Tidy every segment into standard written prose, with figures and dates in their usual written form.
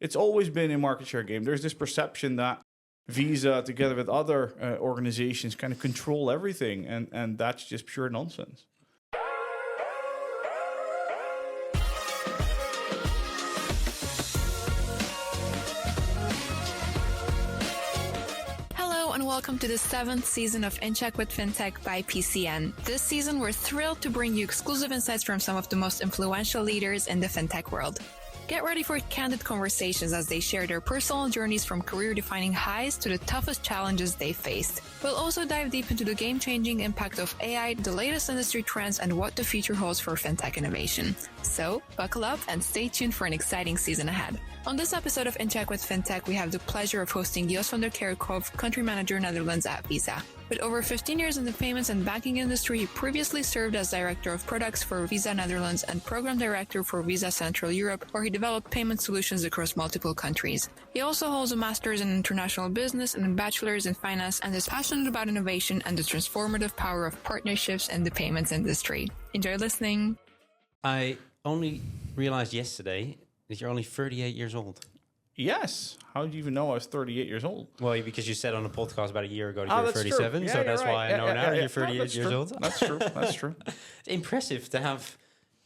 it's always been a market share game. There's this perception that Visa, together with other organizations, kind of control everything, and that's just pure nonsense. Welcome to the 7th season of In Check with Fintech by PCN. This season, we're thrilled to bring you exclusive insights from some of the most influential leaders in the fintech world. Get ready for candid conversations as they share their personal journeys from career-defining highs to the toughest challenges they faced. We'll also dive deep into the game-changing impact of AI, the latest industry trends, and what the future holds for fintech innovation. So, buckle up and stay tuned for an exciting season ahead. On this episode of In Check with Fintech, we have the pleasure of hosting Jos van der Kerkhof, Country Manager Netherlands at Visa. With over 15 years in the payments and banking industry, he previously served as Director of Products for Visa Netherlands and Program Director for Visa Central Europe, where he developed payment solutions across multiple countries. He also holds a Master's in International Business and a Bachelor's in Finance, and is passionate about innovation and the transformative power of partnerships in the payments industry. Enjoy listening. I only realized yesterday that you're only 38 years old. Yes. How did you even know I was 38 years old? Well, because you said on a podcast about a year ago that you were 37, yeah, so that's right. why I know now you're 38 years old. That's true. That's true. It's impressive to have.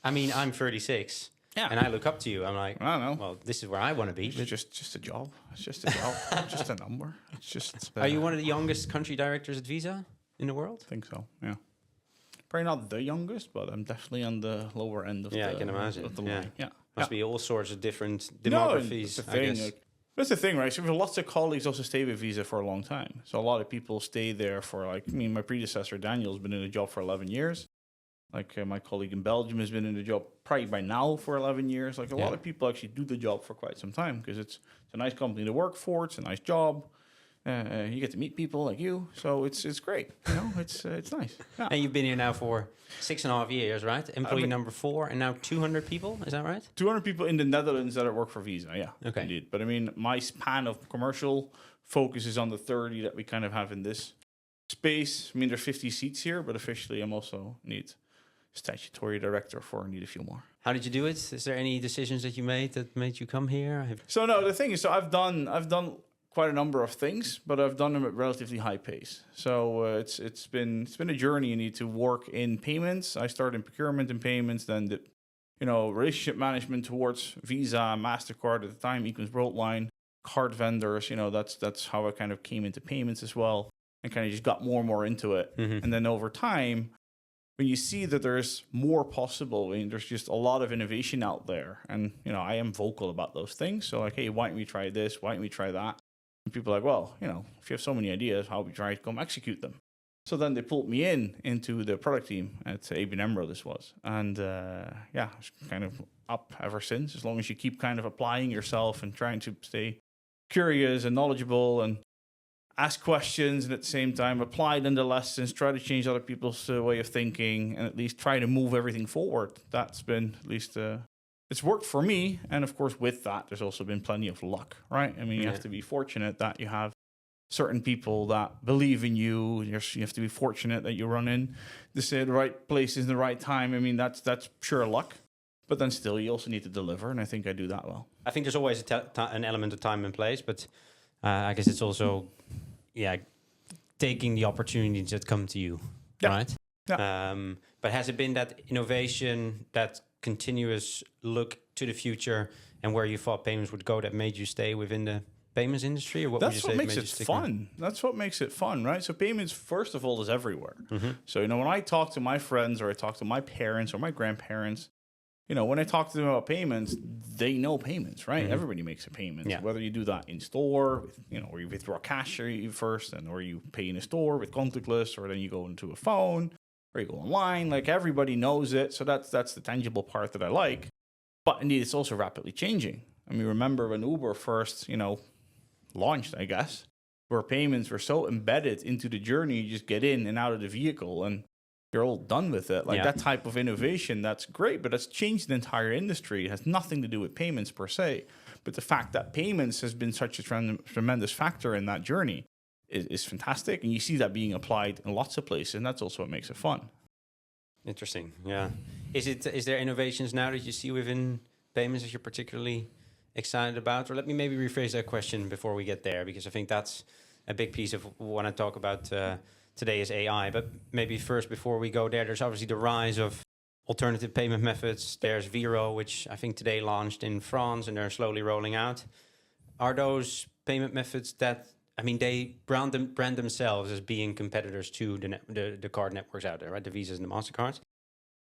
I mean, I'm 36, and I look up to you. I'm like, I don't know. Well, this is where I want to be. It's just a job. It's just a job. It's just a number. It's just. Are you one of the youngest country directors at Visa in the world? I think so. Yeah. Probably not the youngest, but I'm definitely on the lower end of the. Yeah, I can imagine. Of the line. Yeah. Must be all sorts of different demographies. No, that's the thing. That's the thing, right? So lots of colleagues also stay with Visa for a long time. So a lot of people stay there for my predecessor, Daniel, has been in the job for 11 years. My colleague in Belgium has been in the job probably by now for 11 years. A lot of people actually do the job for quite some time because it's a nice company to work for. It's a nice job. You get to meet people like you. So it's great. It's nice. Yeah. And you've been here now for 6.5 years, right? Employee number 4, and now 200 people. Is that right? 200 people in the Netherlands that work for Visa. Yeah. Okay. Indeed. But my span of commercial focus is on the 30 that we kind of have in this space. There's 50 seats here, but officially I'm also need statutory director for need a few more. How did you do it? Is there any decisions that you made that made you come here? So no, the thing is, I've done quite a number of things, but I've done them at relatively high pace. So it's been a journey. You need to work in payments. I started in procurement and payments, then did relationship management towards Visa, MasterCard at the time, Econs Worldline, card vendors. That's how I kind of came into payments as well, and kind of just got more and more into it. Mm-hmm. And then over time, when you see that there's more possible, there's just a lot of innovation out there, and I am vocal about those things. So hey, why don't we try this? Why don't we try that? And people are like, well, if you have so many ideas, how we try to come execute them? So then they pulled me into the product team at ABN AMRO, this was. And it's kind of up ever since, as long as you keep kind of applying yourself and trying to stay curious and knowledgeable and ask questions, and at the same time apply then the lessons, try to change other people's way of thinking, and at least try to move everything forward. That's been at least... it's worked for me, and of course with that there's also been plenty of luck, right? You have to be fortunate that you have certain people that believe in you. You have to be fortunate that you run in the right places in the right time. That's pure luck, but then still you also need to deliver, and I think I do that well. I think there's always an element of time and place, but I guess it's also taking the opportunities that come to you, right? Yeah. But has it been that innovation, that continuous look to the future and where you thought payments would go that made you stay within the payments industry? Or what That's what makes it fun. That's what makes it fun, right? So payments, first of all, is everywhere. Mm-hmm. So, when I talk to my friends or I talk to my parents or my grandparents, when I talk to them about payments, they know payments, right? Mm-hmm. Everybody makes a payment. Yeah. Whether you do that in store, or you withdraw cash first, or you pay in a store with contactless, or then you go into a phone, or you go online. Everybody knows it. So that's the tangible part that I like. But indeed, it's also rapidly changing. Remember when Uber first, launched, I guess, where payments were so embedded into the journey, you just get in and out of the vehicle and you're all done with it. That type of innovation, that's great, but that's changed the entire industry. It has nothing to do with payments per se. But the fact that payments has been such a tremendous factor in that journey is fantastic. And you see that being applied in lots of places, and that's also what makes it fun. Interesting, yeah. Is there innovations now that you see within payments that you're particularly excited about? Or let me maybe rephrase that question before we get there, because I think that's a big piece of what I talk about today is AI. But maybe first, before we go there, there's obviously the rise of alternative payment methods. There's Vero, which I think today launched in France, and they're slowly rolling out. Are those payment methods that, I mean, they brand themselves as being competitors to the card networks out there, right? The Visas and the MasterCards.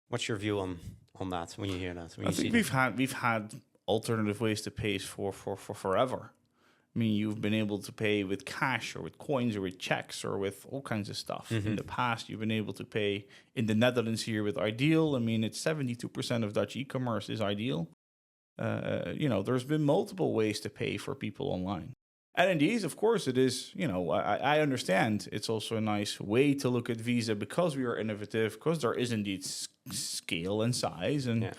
What's your view on that when you hear that? I think we've had alternative ways to pay for forever. I mean, you've been able to pay with cash or with coins or with checks or with all kinds of stuff. In the past, you've been able to pay in the Netherlands here with Ideal. I mean, it's 72% of Dutch e-commerce is Ideal. There's been multiple ways to pay for people online. And indeed, of course, it is, I understand it's also a nice way to look at Visa because we are innovative, because there is indeed scale and size, and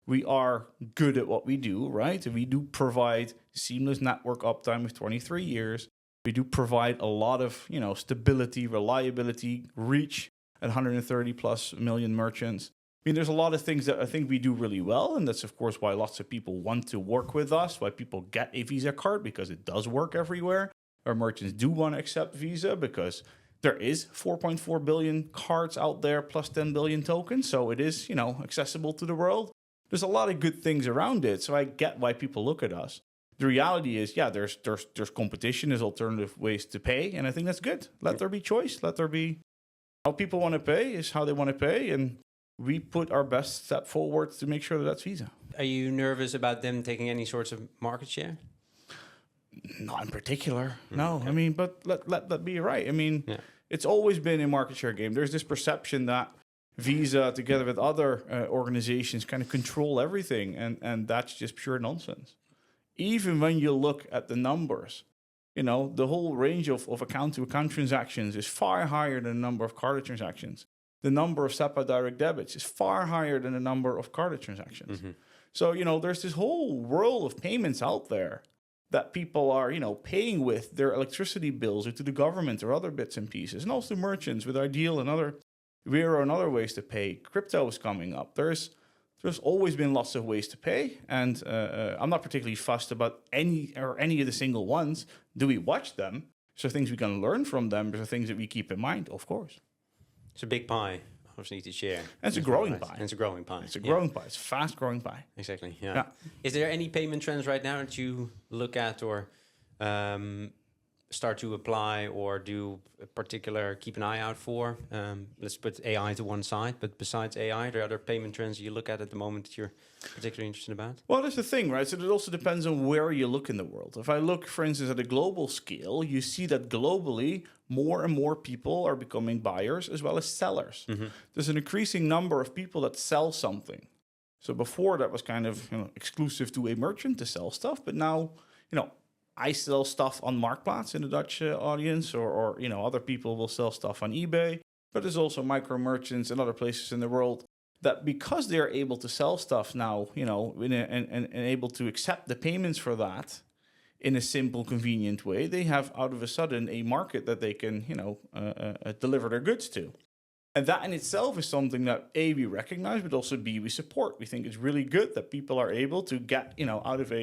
we are good at what we do, right? And we do provide seamless network uptime of 23 years. We do provide a lot of, stability, reliability, reach at 130 plus million merchants. I mean, there's a lot of things that I think we do really well, and that's, of course, why lots of people want to work with us, why people get a Visa card, because it does work everywhere. Our merchants do want to accept Visa because there is 4.4 billion cards out there plus 10 billion tokens, so it is, accessible to the world. There's a lot of good things around it, so I get why people look at us. The reality is, there's competition, there's alternative ways to pay, and I think that's good. Let there be choice. Let there be how people want to pay is how they want to pay, and we put our best step forward to make sure that that's Visa. Are you nervous about them taking any sorts of market share? Not in particular, no. Okay. I mean, but let that be right. I mean, it's always been a market share game. There's this perception that Visa, together with other organizations, kind of control everything, and that's just pure nonsense. Even when you look at the numbers, the whole range of account-to-account transactions is far higher than the number of carded transactions. The number of SEPA direct debits is far higher than the number of carded transactions. So, there's this whole world of payments out there that people are, paying with their electricity bills or to the government or other bits and pieces, and also merchants with Ideal and other Vero and other ways to pay. Crypto is coming up. There's always been lots of ways to pay, and I'm not particularly fussed about any of the single ones. Do we watch them? So things we can learn from them. There's things that we keep in mind, of course. It's a big pie, obviously, to share. And it's a growing pie. And it's a growing pie. It's a growing pie. It's a fast-growing pie. Exactly, yeah. Is there any payment trends right now that you look at or start to apply or do a particular, keep an eye out for? Let's put AI to one side, but besides AI, are there other payment trends you look at the moment that you're particularly interested about? Well, that's the thing, right? So it also depends on where you look in the world. If I look, for instance, at a global scale, you see that globally, more and more people are becoming buyers as well as sellers. There's an increasing number of people that sell something. So before that was kind of exclusive to a merchant to sell stuff, but now, I sell stuff on Marktplaats in the Dutch audience, or other people will sell stuff on eBay. But there's also micro merchants and other places in the world that, because they're able to sell stuff now, and able to accept the payments for that in a simple, convenient way, they have out of a sudden a market that they can, deliver their goods to. And that in itself is something that A, we recognize, but also B, we support. We think it's really good that people are able to get, out of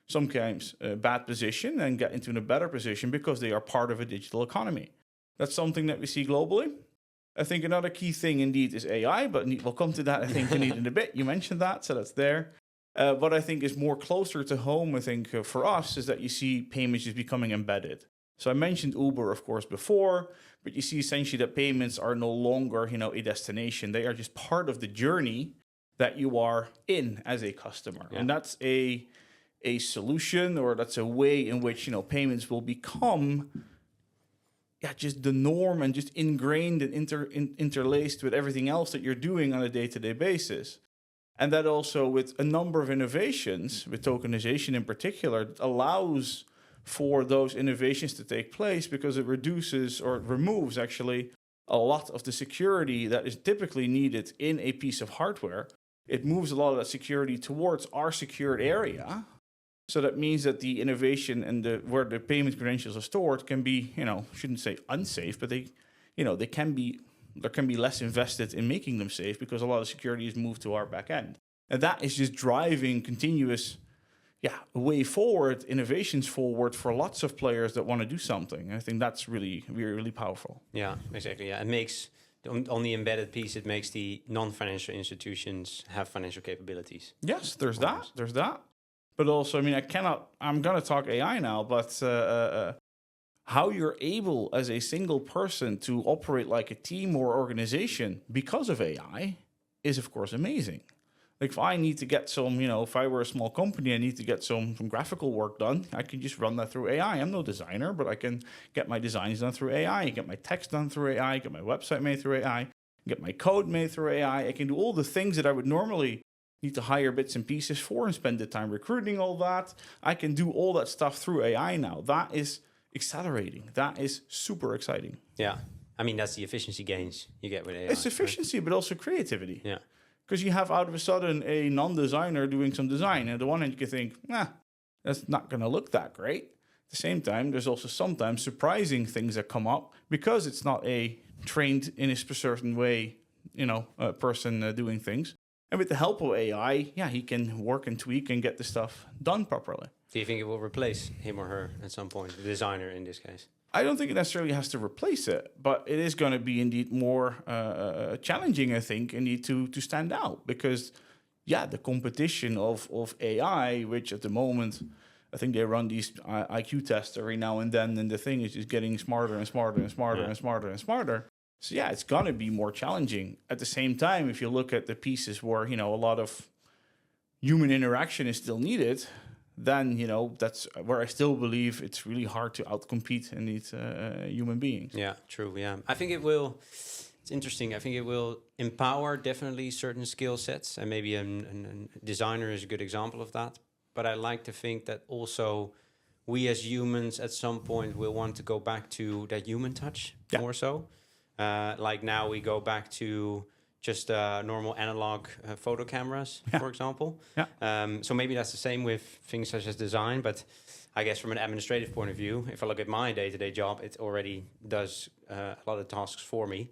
sometimes a bad position and get into a better position because they are part of a digital economy. That's something that we see globally. I think another key thing indeed is AI, but we'll come to that, I think, in a bit. You mentioned that, so that's there. What I think is more closer to home, I think, for us, is that you see payments just becoming embedded. So I mentioned Uber, of course, before, but you see essentially that payments are no longer, a destination. They are just part of the journey that you are in as a customer. Yeah. And that's a solution, or that's a way in which, payments will become just the norm and just ingrained and interlaced with everything else that you're doing on a day-to-day basis. And that also, with a number of innovations, with tokenization in particular, allows for those innovations to take place because it reduces or it removes actually a lot of the security that is typically needed in a piece of hardware. It moves a lot of that security towards our secured area. So that means that the innovation and where the payment credentials are stored can be, shouldn't say unsafe, but there can be less invested in making them safe because a lot of security is moved to our back end. And that is just driving continuous, a way forward, innovations forward for lots of players that want to do something. I think that's really, really, really powerful. Yeah, exactly. Yeah, it makes on the embedded piece, it makes the non-financial institutions have financial capabilities. Yes, there's that. There's that. But also, I mean, I'm going to talk AI now, but how you're able as a single person to operate like a team or organization because of AI is, of course, amazing. Like if I need to get some, if I were a small company, I need to get some graphical work done, I can just run that through AI. I'm no designer, but I can get my designs done through AI, get my text done through AI, get my website made through AI, get my code made through AI. I can do all the things that I would normally need to hire bits and pieces for and spend the time recruiting all that. I can do all that stuff through AI now. That is accelerating. That is super exciting. Yeah. I mean, that's the efficiency gains you get with AI. It's efficiency, right? But also creativity. Yeah. Because you have out of a sudden a non-designer doing some design. And on the one hand, you can think, that's not going to look that great. At the same time, there's also sometimes surprising things that come up because it's not a trained in a certain way, person doing things. And with the help of AI, he can work and tweak and get the stuff done properly. Do you think it will replace him or her at some point, the designer in this case? I don't think it necessarily has to replace it, but it is going to be indeed more challenging, I think, indeed to stand out because, the competition of AI, which at the moment, I think they run these IQ tests every now and then, and the thing is just getting smarter and smarter and smarter and smarter and smarter. So it's going to be more challenging. At the same time, if you look at the pieces where, a lot of human interaction is still needed, then, that's where I still believe it's really hard to outcompete in these human beings. Yeah, true. Yeah. I think it's interesting. I think it will empower definitely certain skill sets, and maybe a designer is a good example of that. But I like to think that also we as humans at some point will want to go back to that human touch more so. Like now we go back to just normal analog photo cameras, for example. Yeah. So maybe that's the same with things such as design, but I guess from an administrative point of view, if I look at my day-to-day job, it already does a lot of tasks for me,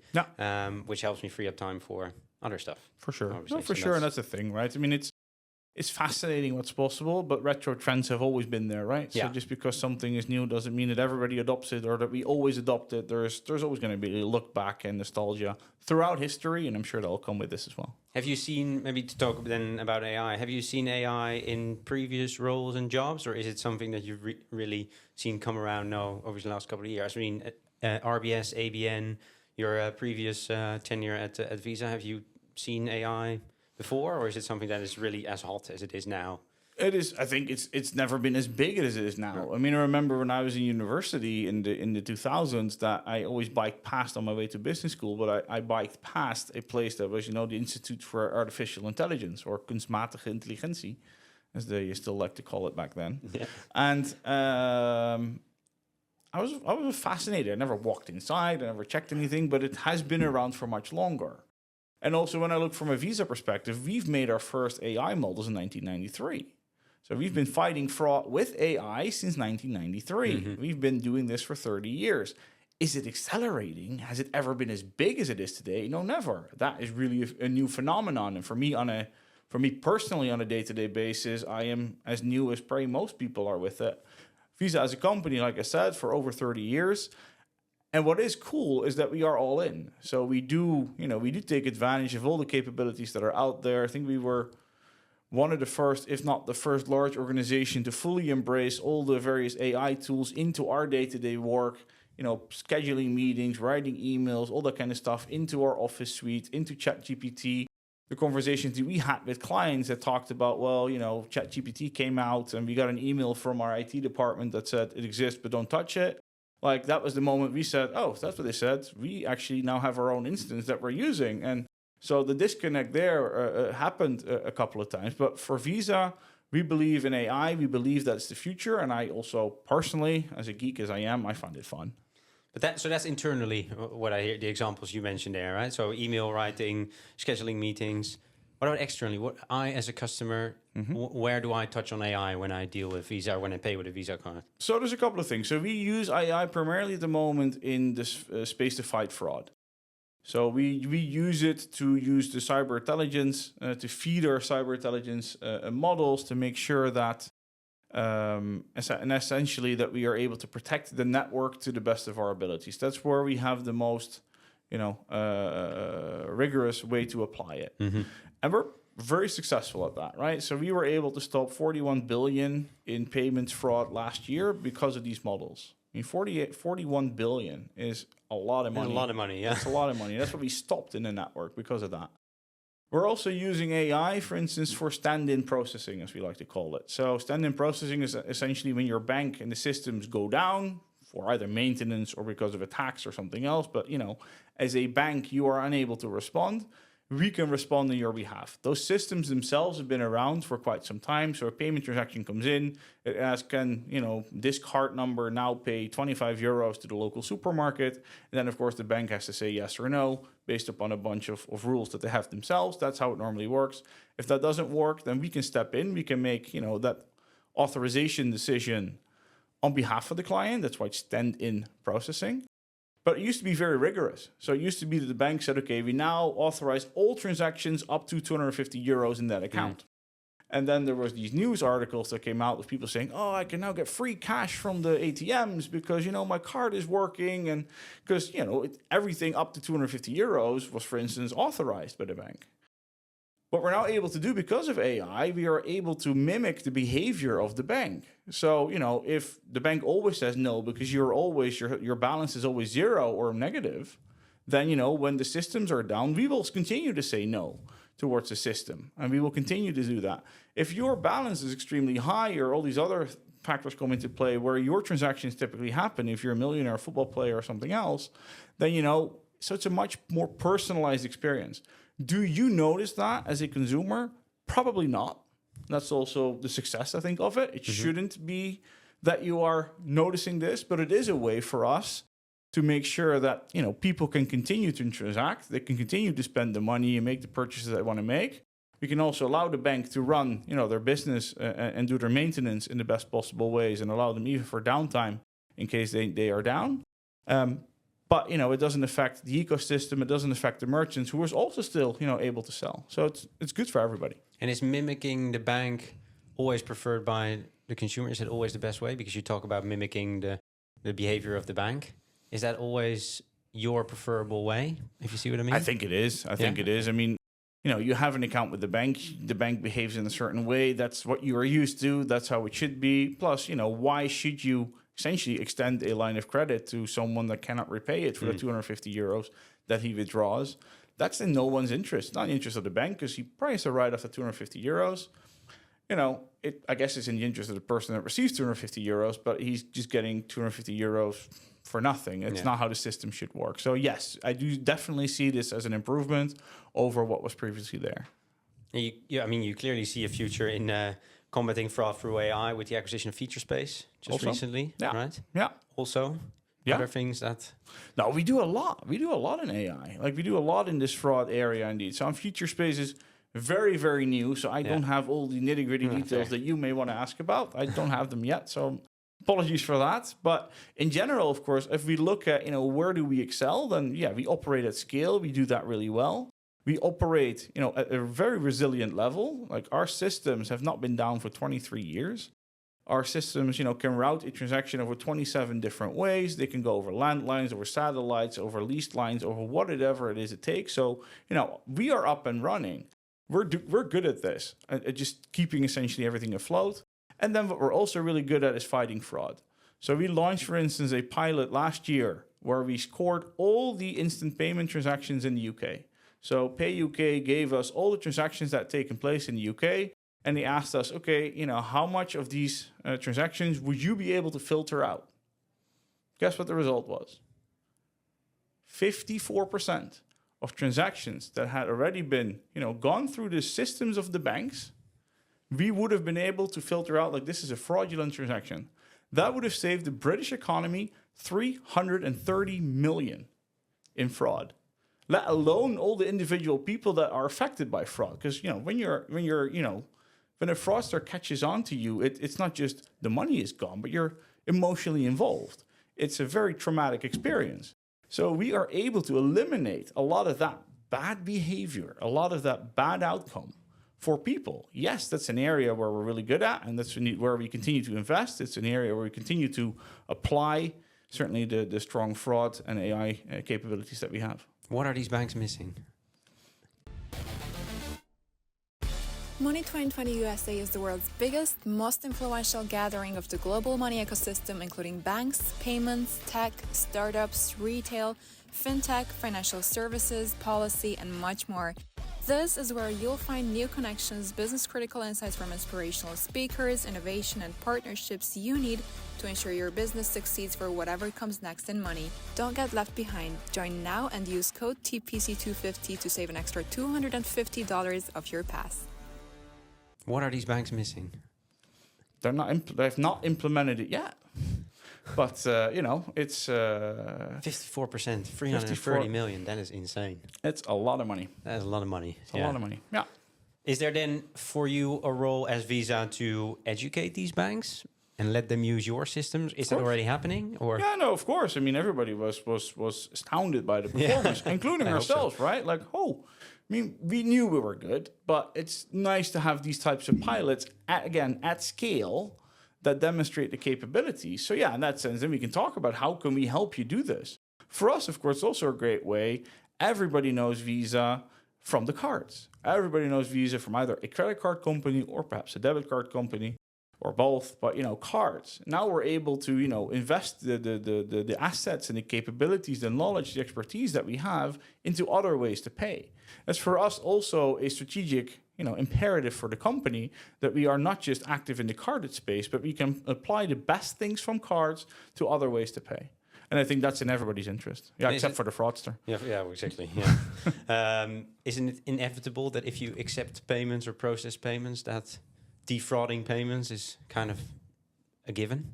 which helps me free up time for other stuff. For sure. No, for sure, and that's the thing, right? I mean, it's fascinating what's possible, but retro trends have always been there, right? So just because something is new doesn't mean that everybody adopts it or that we always adopt it. There's always going to be a look back and nostalgia throughout history, and I'm sure that'll come with this as well. Have you seen, maybe to talk then about AI, have you seen AI in previous roles and jobs, or is it something that you've really seen come around now over the last couple of years? I mean, RBS, ABN, your previous tenure at Visa, have you seen AI before, or is it something that is really as hot as it is now? It is. I think it's never been as big as it is now. Yeah. I mean, I remember when I was in university in the 2000s that I always biked past on my way to business school, but I biked past a place that was, the Institute for Artificial Intelligence, or kunstmatige intelligentie, as they still like to call it back then. Yeah. And I was fascinated. I never walked inside. I never checked anything, but it has been around for much longer. And also, when I look from a Visa perspective, we've made our first AI models in 1993. So we've been fighting fraud with AI since 1993. Mm-hmm. We've been doing this for 30 years. Is it accelerating? Has it ever been as big as it is today? No, never. That is really a new phenomenon. And for me personally, on a day-to-day basis, I am as new as probably most people are with it. Visa as a company, like I said, for over 30 years. And what is cool is that we are all in. So we do take advantage of all the capabilities that are out there. I think we were one of the first, if not the first large organization to fully embrace all the various AI tools into our day-to-day work, scheduling meetings, writing emails, all that kind of stuff into our Office suite, into ChatGPT. The conversations that we had with clients that talked about, ChatGPT came out and we got an email from our IT department that said it exists, but don't touch it. Like, that was the moment we said, oh, that's what they said. We actually now have our own instance that we're using. And so the disconnect there happened a couple of times. But for Visa, we believe in AI. We believe that's the future. And I also personally, as a geek as I am, I find it fun. But that's internally what I hear, the examples you mentioned there, right? So email writing, scheduling meetings. What about externally? What I, as a customer, where do I touch on AI when I deal with Visa or when I pay with a Visa card? So there's a couple of things. So we use AI primarily at the moment in this space to fight fraud. So we use it to use the cyber intelligence, to feed our cyber intelligence models to make sure that and essentially that we are able to protect the network to the best of our abilities. That's where we have the most, rigorous way to apply it. And we're very successful at that, right? So we were able to stop 41 billion in payments fraud last year because of these models. I mean, 41 billion is a lot of money. It's a lot of money, yeah. It's a lot of money. That's what we stopped in the network because of that. We're also using AI, for instance, for stand-in processing, as we like to call it. So stand-in processing is essentially when your bank and the systems go down for either maintenance or because of attacks or something else. But, as a bank, you are unable to respond. We can respond on your behalf. Those systems themselves have been around for quite some time. So a payment transaction comes in, it asks, can, this card number now pay 25 euros to the local supermarket? And then, of course, the bank has to say yes or no based upon a bunch of rules that they have themselves. That's how it normally works. If that doesn't work, then we can step in. We can make, that authorization decision on behalf of the client. That's why it's stand-in processing. But it used to be very rigorous. So it used to be that the bank said, okay, we now authorize all transactions up to 250 euros in that account. And then there was these news articles that came out with people saying, oh, I can now get free cash from the ATMs because, my card is working. And because, everything up to 250 euros was, for instance, authorized by the bank. What we're now able to do because of AI, we are able to mimic the behavior of the bank. So, if the bank always says no because your balance is always zero or negative, then, when the systems are down, we will continue to say no towards the system. And we will continue to do that. If your balance is extremely high or all these other factors come into play where your transactions typically happen, if you're a millionaire football player or something else, then, so it's a much more personalized experience. Do you notice that as a consumer? Probably not. That's also the success, I think, of it. It shouldn't be that you are noticing this, but it is a way for us to make sure that, people can continue to transact, they can continue to spend the money and make the purchases they want to make. We can also allow the bank to run, their business and do their maintenance in the best possible ways and allow them even for downtime in case they are down. But, it doesn't affect the ecosystem. It doesn't affect the merchants who is also still, able to sell. So it's good for everybody. And is mimicking the bank always preferred by the consumer? Is it always the best way? Because you talk about mimicking the behavior of the bank. Is that always your preferable way, if you see what I mean? I think it is. I think it is. I mean, you have an account with the bank behaves in a certain way. That's what you are used to. That's how it should be. Plus, why should you essentially extend a line of credit to someone that cannot repay it for the 250 euros that he withdraws? That's in no one's interest, not in the interest of the bank, because he probably has to write off the 250 euros. I guess it's in the interest of the person that receives 250 euros, but he's just getting 250 euros for nothing. It's not how the system should work. So yes, I do definitely see this as an improvement over what was previously there. You clearly see a future in combating fraud through AI with the acquisition of Featurespace just recently, right? Yeah. Also, other things that... No, we do a lot. We do a lot in AI. Like, we do a lot in this fraud area, indeed. So, Featurespace is very, very new. So, I don't have all the nitty-gritty details that you may want to ask about. I don't have them yet. So, apologies for that. But in general, of course, if we look at, where do we excel, then, we operate at scale. We do that really well. We operate, at a very resilient level. Like, our systems have not been down for 23 years. Our systems, can route a transaction over 27 different ways. They can go over landlines, over satellites, over leased lines, over whatever it is it takes. So, we are up and running. We're good at this, at just keeping essentially everything afloat. And then what we're also really good at is fighting fraud. So we launched, for instance, a pilot last year where we scored all the instant payment transactions in the UK. So Pay UK gave us all the transactions that had taken place in the UK, and they asked us, okay, how much of these transactions would you be able to filter out? Guess what the result was? 54% of transactions that had already been, gone through the systems of the banks, we would have been able to filter out, like, this is a fraudulent transaction. That would have saved the British economy 330 million in fraud. Let alone all the individual people that are affected by fraud. Because, when a fraudster catches on to you, it's not just the money is gone, but you're emotionally involved. It's a very traumatic experience. So we are able to eliminate a lot of that bad behavior, a lot of that bad outcome for people. Yes, that's an area where we're really good at, and that's where we continue to invest. It's an area where we continue to apply certainly the strong fraud and AI capabilities that we have. What are these banks missing? Money 2020 USA is the world's biggest, most influential gathering of the global money ecosystem, including banks, payments, tech, startups, retail, fintech, financial services, policy, and much more. This is where you'll find new connections, business-critical insights from inspirational speakers, innovation, and partnerships you need to ensure your business succeeds for whatever comes next in money. Don't get left behind. Join now and use code TPC250 to save an extra $250 of your pass. What are these banks missing? They've not implemented it yet. But, it's... 54%, 330 million. That is insane. It's a lot of money. That is a lot of money. It's a lot of money, yeah. Is there then for you a role as Visa to educate these banks and let them use your systems? Is that already happening? Or Yeah, no, of course. I mean, everybody was astounded by the performance, including ourselves, right? Like, we knew we were good, but it's nice to have these types of pilots, at scale, that demonstrate the capabilities. So yeah, in that sense, then we can talk about how can we help you do this. For us, of course, it's also a great way. Everybody knows Visa from the cards. Everybody knows Visa from either a credit card company or perhaps a debit card company or both, but cards. Now we're able to, invest the assets and the capabilities, the knowledge, the expertise that we have into other ways to pay. That's for us also a strategic imperative for the company that we are not just active in the carded space, but we can apply the best things from cards to other ways to pay. And I think that's in everybody's interest. Yeah, except for the fraudster. Yeah, exactly. Yeah. Isn't it inevitable that if you accept payments or process payments, that defrauding payments is kind of a given?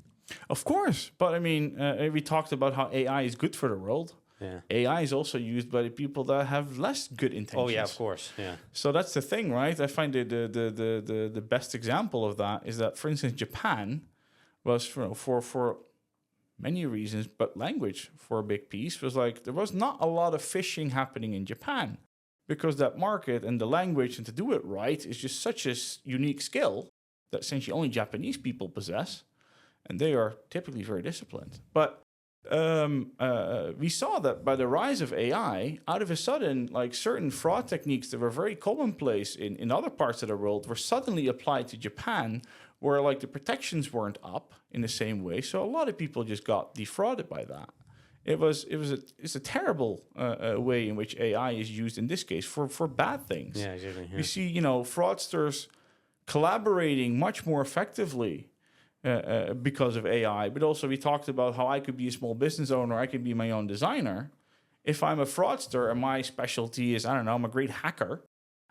Of course. But I mean, we talked about how AI is good for the world. Yeah. AI is also used by the people that have less good intentions. Oh yeah, of course. Yeah. So that's the thing, right? I find the best example of that is that, for instance, Japan was for many reasons, but language for a big piece was like there was not a lot of phishing happening in Japan because that market and the language and to do it right is just such a unique skill that essentially only Japanese people possess, and they are typically very disciplined. But we saw that by the rise of AI, out of a sudden, like certain fraud techniques that were very commonplace in other parts of the world were suddenly applied to Japan, where like the protections weren't up in the same way. So a lot of people just got defrauded by that. It's a terrible way in which AI is used in this case for bad things. Yeah, exactly. Yeah. We see fraudsters collaborating much more effectively because of AI, but also we talked about how I could be a small business owner, I could be my own designer. If I'm a fraudster and my specialty is, I'm a great hacker,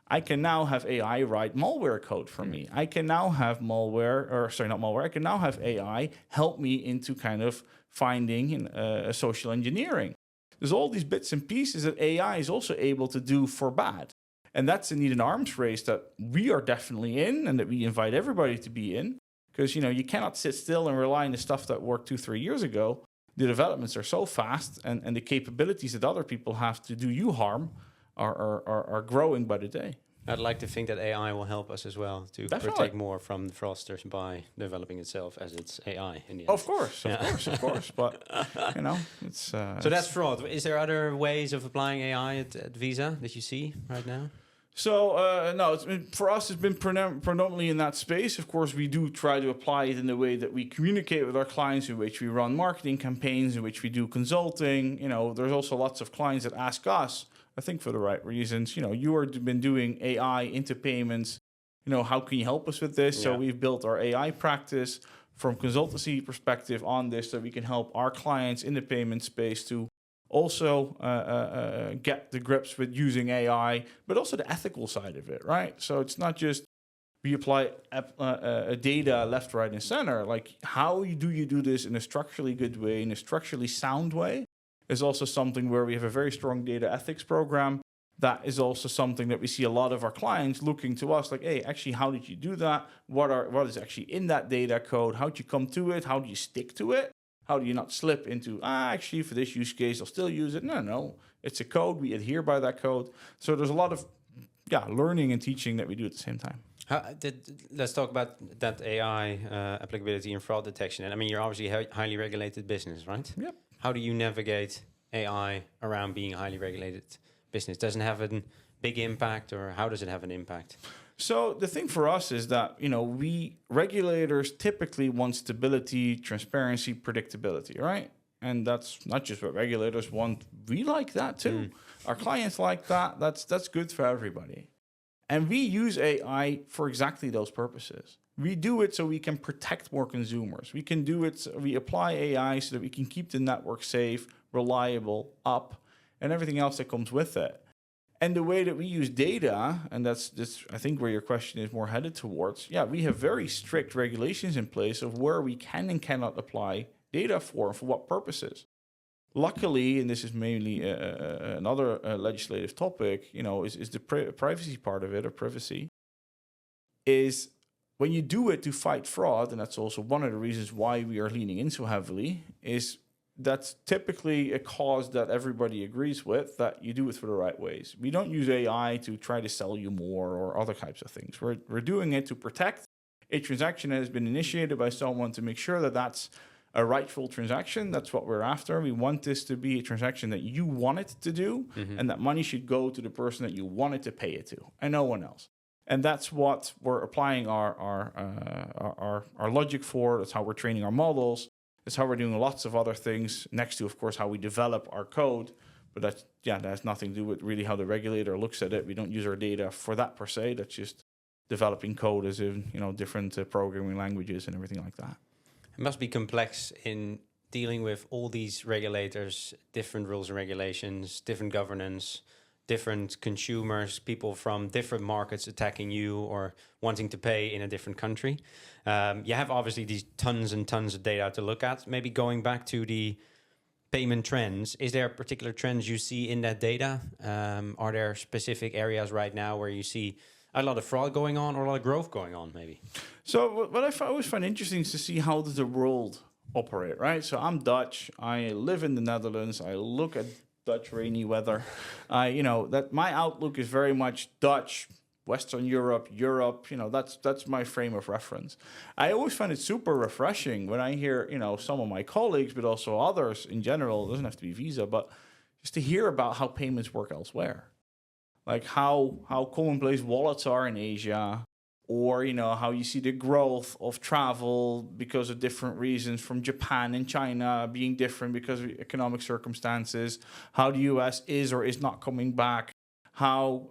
I can now have AI write malware code for me. I can now have I can now have AI help me into kind of finding social engineering. There's all these bits and pieces that AI is also able to do for bad. And that's indeed an arms race that we are definitely in and that we invite everybody to be in. Because, you cannot sit still and rely on the stuff that worked 2-3 years ago. The developments are so fast and the capabilities that other people have to do you harm are growing by the day. I'd like to think that AI will help us as well to protect more from the fraudsters by developing itself as it's AI in the end. Of course. But, it's... So that's fraud. Is there other ways of applying AI at Visa that you see right now? So, no, for us, it's been predominantly in that space. Of course, we do try to apply it in the way that we communicate with our clients, in which we run marketing campaigns, in which we do consulting. There's also lots of clients that ask us, I think for the right reasons, you have been doing AI into payments. How can you help us with this? Yeah. So we've built our AI practice from consultancy perspective on this so we can help our clients in the payment space to also get the grips with using AI, but also the ethical side of it, right? So it's not just we apply data left, right, and center. Like, how do you do this in a structurally good way, in a structurally sound way, is also something where we have a very strong data ethics program. That is also something that we see a lot of our clients looking to us like, hey, actually, how did you do that? What is actually in that data code? How did you come to it? How do you stick to it? How do you not slip into, actually, for this use case, I'll still use it? No. It's a code. We adhere by that code. So there's a lot of learning and teaching that we do at the same time. Let's talk about that AI applicability in fraud detection. And I mean, you're obviously a highly regulated business, right? Yep. How do you navigate AI around being a highly regulated business? Doesn't have a big impact, or how does it have an impact? So the thing for us is that, we regulators typically want stability, transparency, predictability, right? And that's not just what regulators want. We like that too. Our clients like that. That's good for everybody. And we use AI for exactly those purposes. We do it so we can protect more consumers. We can do it, we apply AI so that we can keep the network safe, reliable, up, and everything else that comes with it. And the way that we use data, and that's I think where your question is more headed towards, we have very strict regulations in place of where we can and cannot apply data for what purposes. Luckily, and this is mainly another legislative topic, is the privacy part of it, or privacy, is when you do it to fight fraud, and that's also one of the reasons why we are leaning in so heavily, is that's typically a cause that everybody agrees with, that you do it for the right ways. We don't use AI to try to sell you more or other types of things. We're doing it to protect a transaction that has been initiated by someone, to make sure that that's a rightful transaction. That's what we're after. We want this to be a transaction that you want it to do, and that money should go to the person that you want it to pay it to, and no one else. And that's what we're applying our logic for. That's how we're training our models. That's how we're doing lots of other things, next to, of course, how we develop our code. But that has nothing to do with really how the regulator looks at it. We don't use our data for that per se. That's just developing code as in, different programming languages and everything like that. It must be complex in dealing with all these regulators, different rules and regulations, different governance, different consumers, people from different markets attacking you or wanting to pay in a different country. You have obviously these tons and tons of data to look at. Maybe going back to the payment trends, is there particular trends you see in that data? Are there specific areas right now where you see a lot of fraud going on or a lot of growth going on, maybe? So what I always find interesting is to see how does the world operate, right? So I'm Dutch. I live in the Netherlands. I look at Dutch rainy weather. That my outlook is very much Dutch, Western Europe. That's my frame of reference. I always find it super refreshing when I hear, some of my colleagues, but also others in general, it doesn't have to be Visa, but just to hear about how payments work elsewhere. Like how commonplace wallets are in Asia, or, how you see the growth of travel because of different reasons from Japan and China being different because of economic circumstances, how the US is or is not coming back, how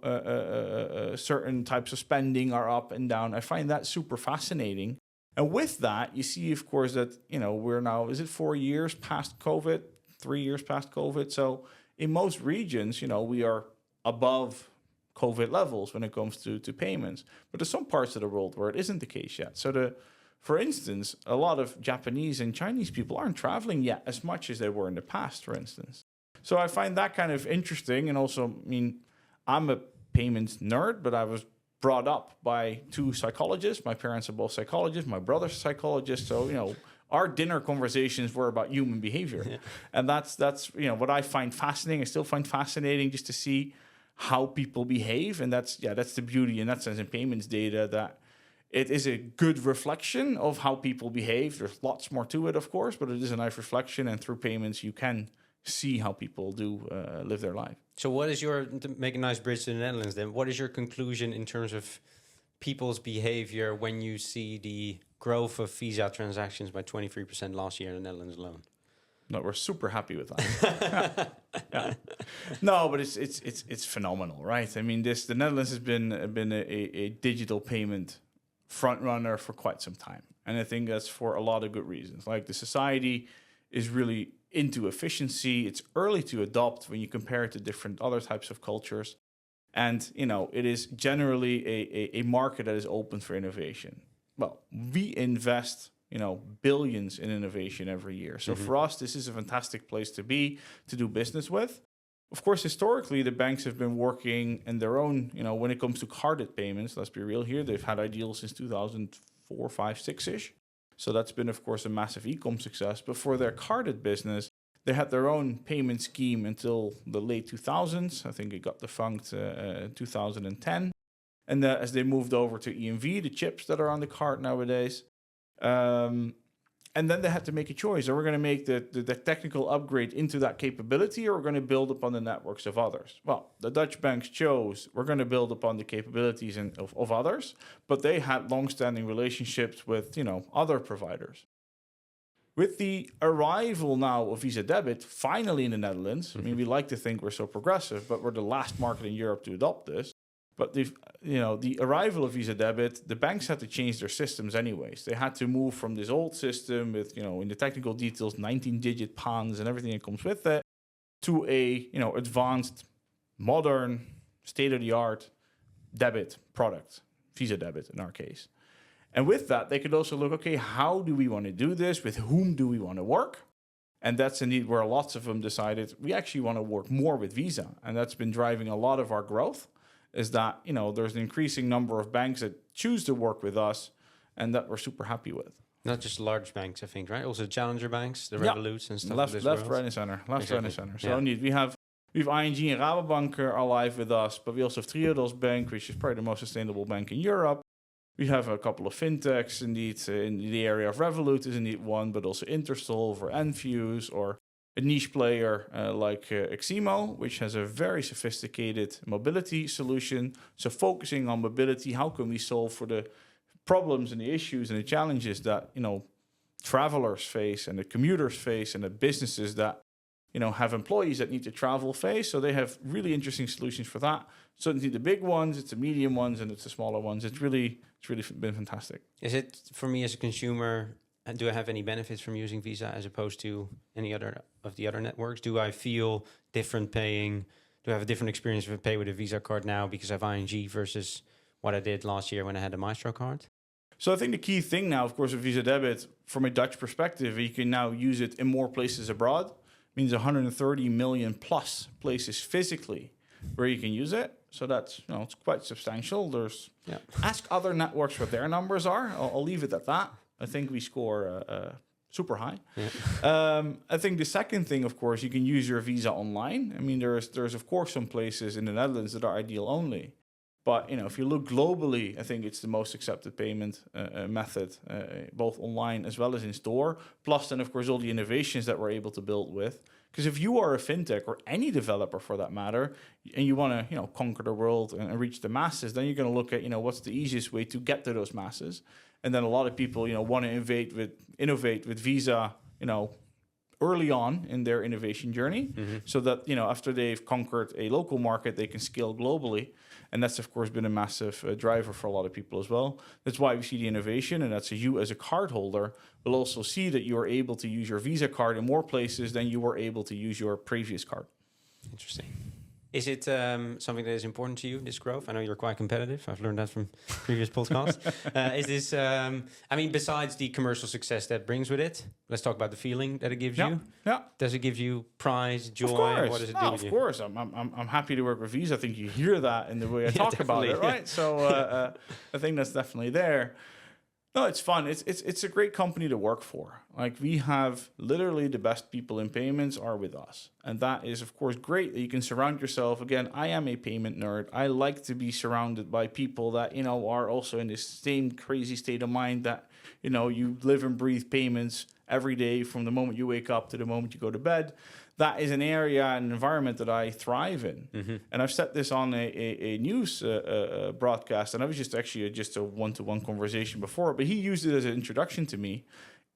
certain types of spending are up and down. I find that super fascinating. And with that, you see, of course, that, we're now, is it 4 years past COVID, 3 years past COVID? So in most regions, we are above COVID levels when it comes to payments. But there's some parts of the world where it isn't the case yet. So for instance, a lot of Japanese and Chinese people aren't traveling yet as much as they were in the past, for instance. So I find that kind of interesting. And also, I'm a payments nerd, but I was brought up by 2 psychologists. My parents are both psychologists. My brother's a psychologist. So, our dinner conversations were about human behavior. Yeah. And that's what I find fascinating. I still find fascinating just to see how people behave. And that's the beauty in that sense in payments data, that it is a good reflection of how people behave. There's lots more to it, of course, but it is a nice reflection. And through payments, you can see how people do live their life. So what is to make a nice bridge to the Netherlands then, what is your conclusion in terms of people's behavior when you see the growth of Visa transactions by 23% last year in the Netherlands alone? No, we're super happy with that. Yeah. No, but it's phenomenal, right? The Netherlands has been a digital payment front runner for quite some time, and I think that's for a lot of good reasons. Like, the society is really into efficiency. It's early to adopt when you compare it to different other types of cultures, and it is generally a market that is open for innovation. Well, we invest billions in innovation every year. So for us, this is a fantastic place to be, to do business with. Of course, historically, the banks have been working in their own, when it comes to carded payments, let's be real here, they've had ideals since 2004, 5, 6-ish. So that's been, of course, a massive e-com success. But for their carded business, They had their own payment scheme until the late 2000s. I think it got defunct 2010. And as they moved over to EMV, the chips that are on the card nowadays, and then they had to make a choice. Are we going to make the technical upgrade into that capability, or we're going to build upon the networks of others? Well, the Dutch banks chose we're going to build upon the capabilities of others, but they had long-standing relationships with other providers. With the arrival now of Visa Debit, finally in the Netherlands, I mean, we like to think we're so progressive, but we're the last market in Europe to adopt this. But the arrival of Visa Debit, the banks had to change their systems anyways. They had to move from this old system with, in the technical details, 19-digit PANs and everything that comes with it, to a, advanced, modern, state-of-the-art debit product, Visa Debit in our case. And with that, they could also look, okay, how do we want to do this? With whom do we want to work? And that's indeed where lots of them decided we actually want to work more with Visa. And that's been driving a lot of our growth, is that, there's an increasing number of banks that choose to work with us and that we're super happy with. Not just large banks, I think, right? Also challenger banks, the Revoluts and stuff. Left, right, and center. Right, and center. So indeed, we have ING and Rabobank are live with us, but we also have Triodos Bank, which is probably the most sustainable bank in Europe. We have a couple of fintechs, indeed, in the area of Revolut is indeed one, but also Intersolve or Enfuse, or a niche player like Eximo, which has a very sophisticated mobility solution. So focusing on mobility, how can we solve for the problems and the issues and the challenges that, travelers face and the commuters face and the businesses that, have employees that need to travel face. So they have really interesting solutions for that. So it's the big ones, it's the medium ones, and it's the smaller ones. It's really been fantastic. Is it, for me as a consumer, do I have any benefits from using Visa as opposed to any other of the other networks? Do I feel different paying? Do I have a different experience if I pay with a Visa card now because I have ING versus what I did last year when I had a Maestro card? So I think the key thing now, of course, with Visa Debit, from a Dutch perspective, you can now use it in more places abroad. It means 130 million plus places physically where you can use it. So that's, it's quite substantial. Ask other networks what their numbers are. I'll leave it at that. I think we score super high. Yeah. I think the second thing, of course, you can use your Visa online. I mean, there's of course some places in the Netherlands that are ideal only. But, if you look globally, I think it's the most accepted payment method, both online as well as in store. Plus, then, of course, all the innovations that we're able to build with. Because if you are a fintech or any developer for that matter, and you want to, conquer the world and reach the masses, then you're going to look at, what's the easiest way to get to those masses. And then a lot of people, want to innovate with Visa, early on in their innovation journey, so that, after they've conquered a local market, they can scale globally. And that's, of course, been a massive driver for a lot of people as well. That's why we see the innovation, and that's you as a cardholder will also see that you are able to use your Visa card in more places than you were able to use your previous card. Interesting. Is it something that is important to you, this growth? I know you're quite competitive. I've learned that from previous podcasts. Is this, besides the commercial success that brings with it, let's talk about the feeling that it gives you. Yeah. Does it give you pride, joy? Of course. What does it do with you? Of course. I'm happy to work with Visa. I think you hear that in the way I talk about it, right? So I think that's definitely there. No, it's fun. It's a great company to work for. Like, we have literally the best people in payments are with us. And that is, of course, great that you can surround yourself. Again, I am a payment nerd. I like to be surrounded by people that, are also in this same crazy state of mind that, you live and breathe payments every day from the moment you wake up to the moment you go to bed. That is an area and environment that I thrive in. Mm-hmm. And I've said this on a news broadcast, and I was just a one-to-one conversation before, but he used it as an introduction to me.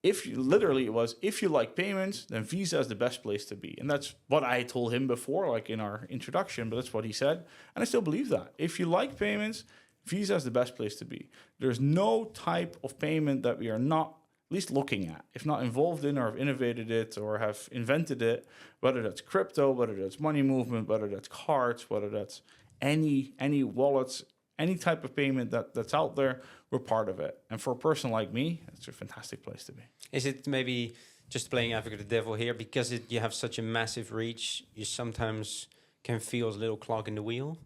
If you like payments, then Visa is the best place to be. And that's what I told him before, like in our introduction, but that's what he said. And I still believe that. If you like payments, Visa is the best place to be. There's no type of payment that we are not at least looking at, if not involved in or have innovated it or have invented it, whether that's crypto, whether that's money movement, whether that's cards, whether that's any wallets, any type of payment that's out there, we're part of it. And for a person like me, it's a fantastic place to be. Is it maybe, just playing advocate of the devil here, because you have such a massive reach, you sometimes can feel a little clog in the wheel?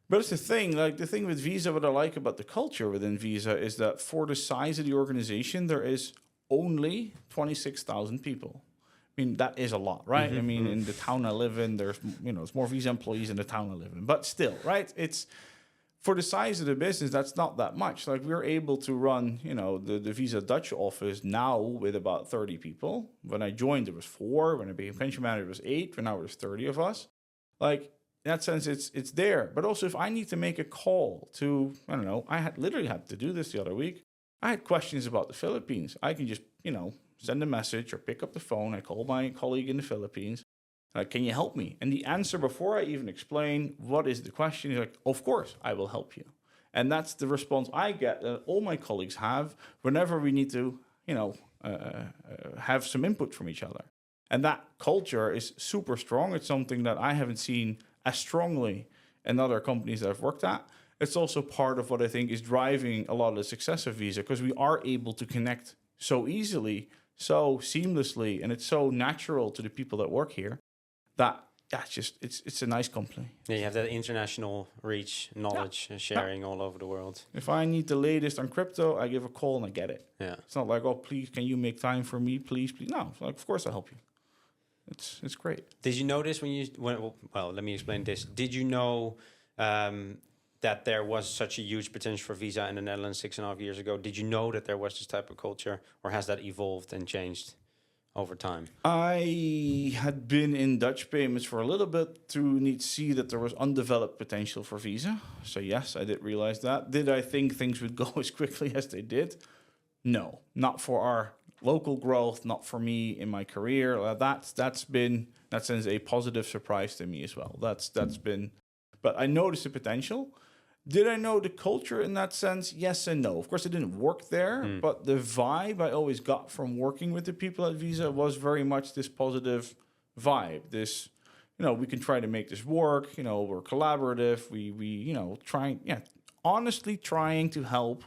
But it's the thing with Visa, what I like about the culture within Visa is that for the size of the organization, there is only 26,000 people. mean, that is a lot, right? I mean, in the town I live in, there's, it's more Visa employees in the town I live in. But still, right? It's, for the size of the business, that's not that much. Like, we're able to run, the Visa Dutch office now with about 30 people. When I joined, there was 4. When I became country manager, it was 8. But now there's 30 of us. Like, in that sense, it's there. But also, if I need to make a call to, I don't know, I literally had to do this the other week. I had questions about the Philippines. I can just, send a message or pick up the phone. I call my colleague in the Philippines. Like, can you help me? And the answer, before I even explain what is the question, is like, of course, I will help you. And that's the response I get that all my colleagues have whenever we need to, have some input from each other. And that culture is super strong. It's something that I haven't seen as strongly in other companies that I've worked at. It's also part of what I think is driving a lot of the success of Visa, because we are able to connect so easily, so seamlessly, and it's so natural to the people that work here that it's a nice company. Yeah, you have that international reach, knowledge sharing all over the world. If I need the latest on crypto, I give a call and I get it. Yeah, it's not like, oh, please, can you make time for me, please? No, it's like, of course I'll help you. It's great. Did you notice well, let me explain this. Did you know that there was such a huge potential for Visa in the Netherlands 6.5 years ago? Did you know that there was this type of culture, or has that evolved and changed over time? I had been in Dutch payments for a little bit to see that there was undeveloped potential for Visa. So yes, I did realize that. Did I think things would go as quickly as they did? No, not for our local growth, not for me in my career. That's been, in that sense, a positive surprise to me as well. That's been, but I noticed the potential. Did I know the culture in that sense? Yes and no. Of course, I didn't work there, but the vibe I always got from working with the people at Visa was very much this positive vibe. This, we can try to make this work. We're collaborative. We honestly trying to help,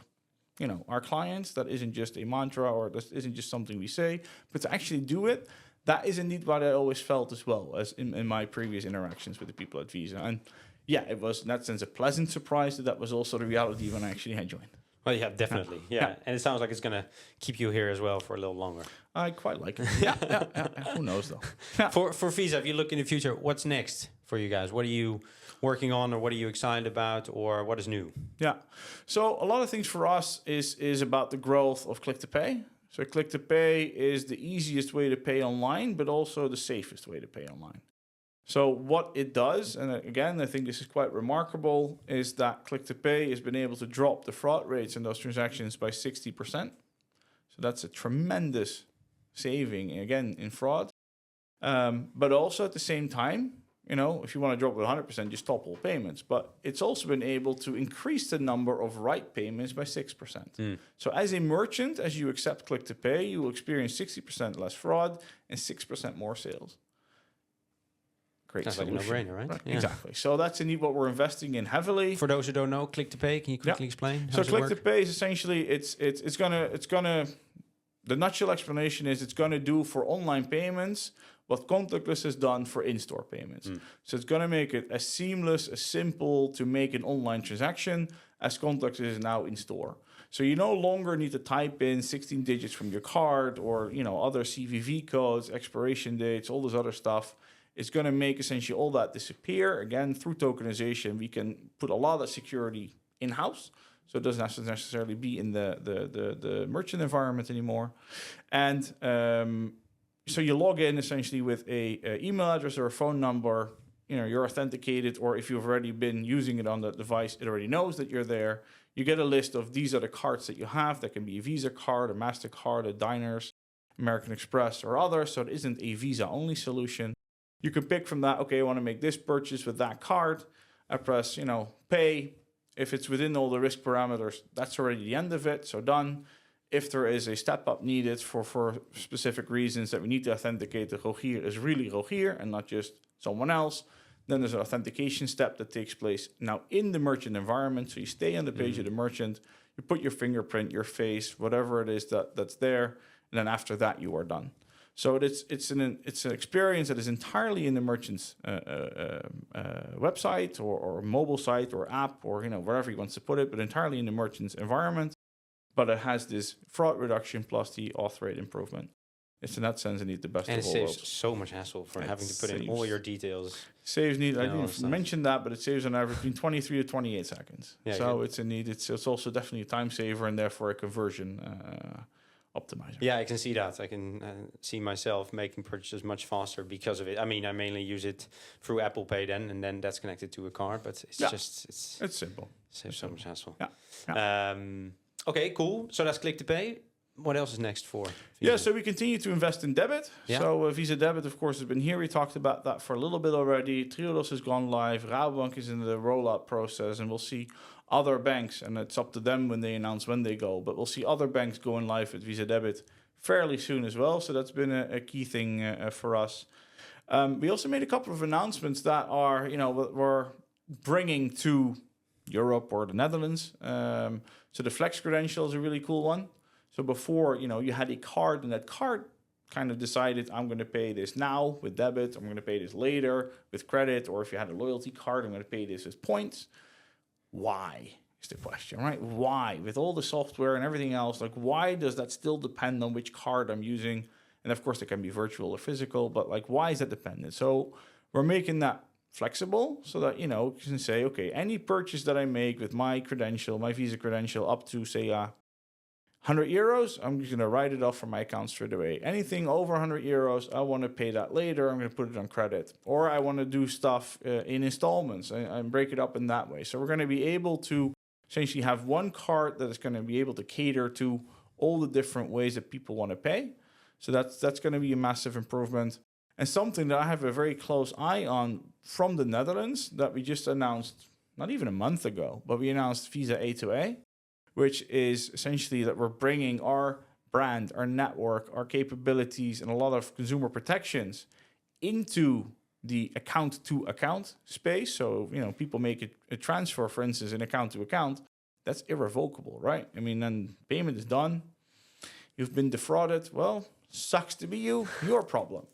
our clients. That isn't just a mantra, or this isn't just something we say, but to actually do it. That is indeed what I always felt as well as in my previous interactions with the people at Visa. And yeah, it was in that sense a pleasant surprise that was also the reality when I actually had joined. Well, yeah, definitely. Yeah. And it sounds like it's going to keep you here as well for a little longer. I quite like it. Yeah. Who knows, though? Yeah. For Visa, if you look in the future, what's next for you guys? What are you working on, or what are you excited about, or what is new? Yeah. So a lot of things for us is about the growth of Click to Pay. So Click to Pay is the easiest way to pay online, but also the safest way to pay online. So what it does, and again, I think this is quite remarkable, is that Click to Pay has been able to drop the fraud rates in those transactions by 60%. So that's a tremendous saving, again, in fraud. But also at the same time, if you want to drop it 100%, just stop all payments. But it's also been able to increase the number of right payments by 6%. So as a merchant, as you accept Click to Pay, you will experience 60% less fraud and 6% more sales. Great That's solution. like a no-brainer, right? Yeah. Exactly. So that's indeed what we're investing in heavily. For those who don't know, Click to Pay, can you quickly explain? So Click to Pay is essentially it's gonna the nutshell explanation is it's gonna do for online payments what contactless has done for in-store payments. So it's gonna make it as seamless, as simple to make an online transaction as contactless is now in store. So you no longer need to type in 16 digits from your card or other CVV codes, expiration dates, all this other stuff. It's going to make essentially all that disappear. Again, through tokenization, we can put a lot of security in-house. So it doesn't have to necessarily be in the merchant environment anymore. And so you log in essentially with a email address or a phone number. You're authenticated, or if you've already been using it on the device, it already knows that you're there. You get a list of these are the cards that you have. That can be a Visa card, a MasterCard, a Diners, American Express, or others. So it isn't a Visa-only solution. You can pick from that, okay, I want to make this purchase with that card. I press, pay. If it's within all the risk parameters, that's already the end of it, so done. If there is a step up needed for specific reasons that we need to authenticate that Rogier is really Rogier and not just someone else, then there's an authentication step that takes place now in the merchant environment. So you stay on the page of the merchant, you put your fingerprint, your face, whatever it is that's there, and then after that you are done. So it's an experience that is entirely in the merchant's website or mobile site or app or wherever he wants to put it, but entirely in the merchant's environment. But it has this fraud reduction plus the auth rate improvement. it's in that sense indeed the best And of it all saves worlds. so much hassle for having to put in all your details. Saves need. I and all that didn't stuff. mention that, but it saves on average between 23 to 28 seconds. Yeah, so good. it's indeed it's also definitely a time saver and therefore a conversion optimizer. Yeah, I can see that. I can see myself making purchases much faster because of it. I mean, I mainly use it through Apple Pay then, and then that's connected to a card. But it's just It's simple. saves so much hassle. Yeah. Okay, cool. So that's Click to Pay. What else is next for Visa? Yeah, so we continue to invest in debit. Yeah. So Visa Debit, of course, has been here. We talked about that for a little bit already. Triodos has gone live. Rabobank is in the rollout process, and we'll see other banks, and it's up to them when they announce when they go, but we'll see other banks going live with Visa Debit fairly soon as well. So that's been a key thing for us. We also made a couple of announcements that are, we're bringing to Europe or the Netherlands. So the Flex credential is a really cool one. So before, you had a card, and that card kind of decided, I'm going to pay this now with debit, I'm going to pay this later with credit, or if you had a loyalty card, I'm going to pay this as points. Why is the question, right? Why? With all the software and everything else, like why does that still depend on which card I'm using? And of course, it can be virtual or physical, but like why is that dependent? So we're making that flexible so that, you can say, okay, any purchase that I make with my credential, my Visa credential up to say 100 euros, I'm just going to write it off from my account straight away. Anything over 100 euros, I want to pay that later. I'm going to put it on credit. Or I want to do stuff in installments and break it up in that way. So we're going to be able to essentially have one card that is going to be able to cater to all the different ways that people want to pay. So that's going to be a massive improvement. And something that I have a very close eye on from the Netherlands that we just announced not even a month ago, but we announced Visa A2A, which is essentially that we're bringing our brand, our network, our capabilities, and a lot of consumer protections into the account-to-account space. So, people make a transfer, for instance, in account-to-account. That's irrevocable, right? I mean, then payment is done. You've been defrauded. Well, sucks to be you. Your problem.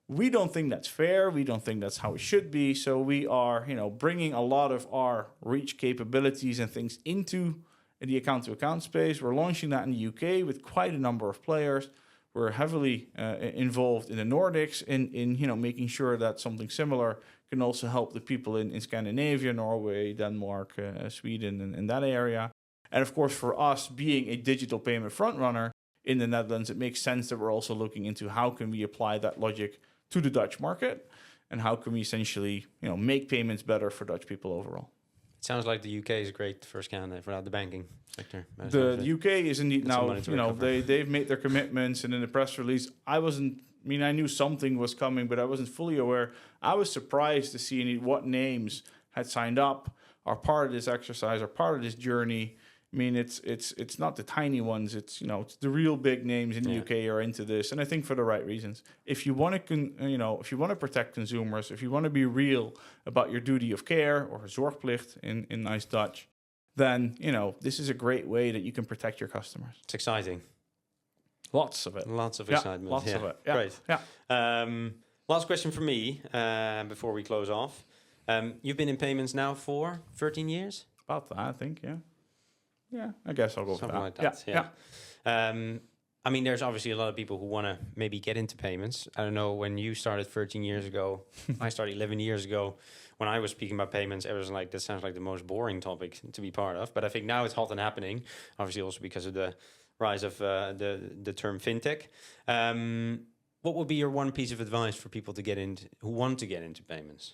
We don't think that's fair. We don't think that's how it should be. So we are, bringing a lot of our reach capabilities and things into the account-to-account space. We're launching that in the UK with quite a number of players. We're heavily involved in the Nordics in making sure that something similar can also help the people in Scandinavia, Norway, Denmark, Sweden, and that area. And of course, for us being a digital payment frontrunner in the Netherlands, it makes sense that we're also looking into how can we apply that logic to the Dutch market and how can we essentially make payments better for Dutch people overall. Sounds like the UK is a great first candidate for the banking sector. The UK is indeed now, they've made their commitments, and in the press release, I knew something was coming, but I wasn't fully aware. I was surprised to see what names had signed up, are part of this exercise, are part of this journey. I mean, it's not the tiny ones. It's it's the real big names in the UK are into this, and I think for the right reasons. If you want to, if you want to protect consumers, if you want to be real about your duty of care or zorgplicht in nice Dutch, then this is a great way that you can protect your customers. It's exciting. Lots of it. Lots of excitement. Lots of it. Yeah. Great. Yeah. Last question for me before we close off. You've been in payments now for 13 years. About that, I think. Yeah. Yeah, I guess I'll go for that. Like that. Yeah. I mean, there's obviously a lot of people who want to maybe get into payments. I don't know, when you started 13 years ago, I started 11 years ago. When I was speaking about payments, everyone was like, that sounds like the most boring topic to be part of. But I think now it's hot and happening, obviously also because of the rise of the term Fintech. What would be your one piece of advice for people who want to get into payments?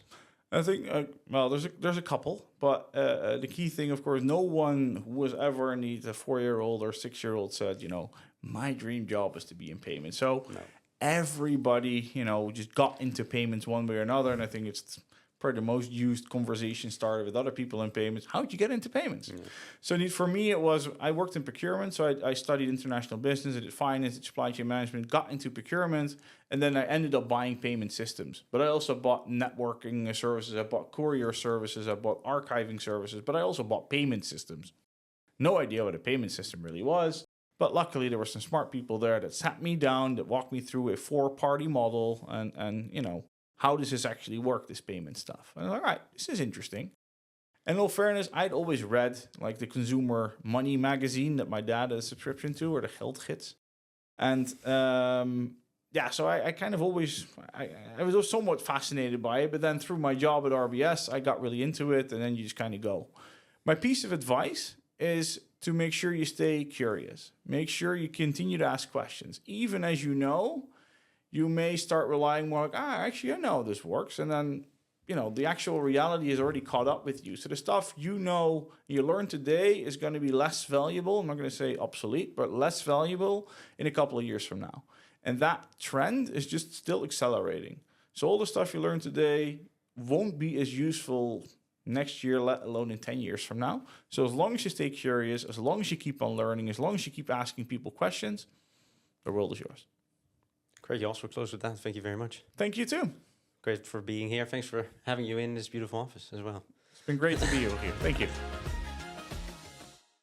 I think, there's a couple, but the key thing, of course, no one who was ever in a 4-year-old or 6-year-old said, my dream job is to be in payments. So everybody, just got into payments one way or another. And I think it's probably the most used conversation started with other people in payments. How did you get into payments? Yeah. So for me, I worked in procurement. So I studied international business, I did finance, I did supply chain management, got into procurement, and then I ended up buying payment systems. But I also bought networking services, I bought courier services, I bought archiving services, but I also bought payment systems. No idea what a payment system really was. But luckily, there were some smart people there that sat me down, that walked me through a 4-party model and how does this actually work, this payment stuff? And I was like, all right, this is interesting. And in all fairness, I'd always read like the consumer money magazine that my dad had a subscription to, or the Geldgids. And yeah, so I kind of always, I was somewhat fascinated by it, but then through my job at RBS, I got really into it, and then you just kind of go. My piece of advice is to make sure you stay curious. Make sure you continue to ask questions. Even as you know, you may start relying more like, actually, I know this works. And then, the actual reality is already caught up with you. So the stuff you learn today is going to be less valuable. I'm not going to say obsolete, but less valuable in a couple of years from now. And that trend is just still accelerating. So all the stuff you learn today won't be as useful next year, let alone in 10 years from now. So as long as you stay curious, as long as you keep on learning, as long as you keep asking people questions, the world is yours. Great. You also close with that. Thank you very much. Thank you too. Great for being here. Thanks for having you in this beautiful office as well. It's been great to be here. Thank you.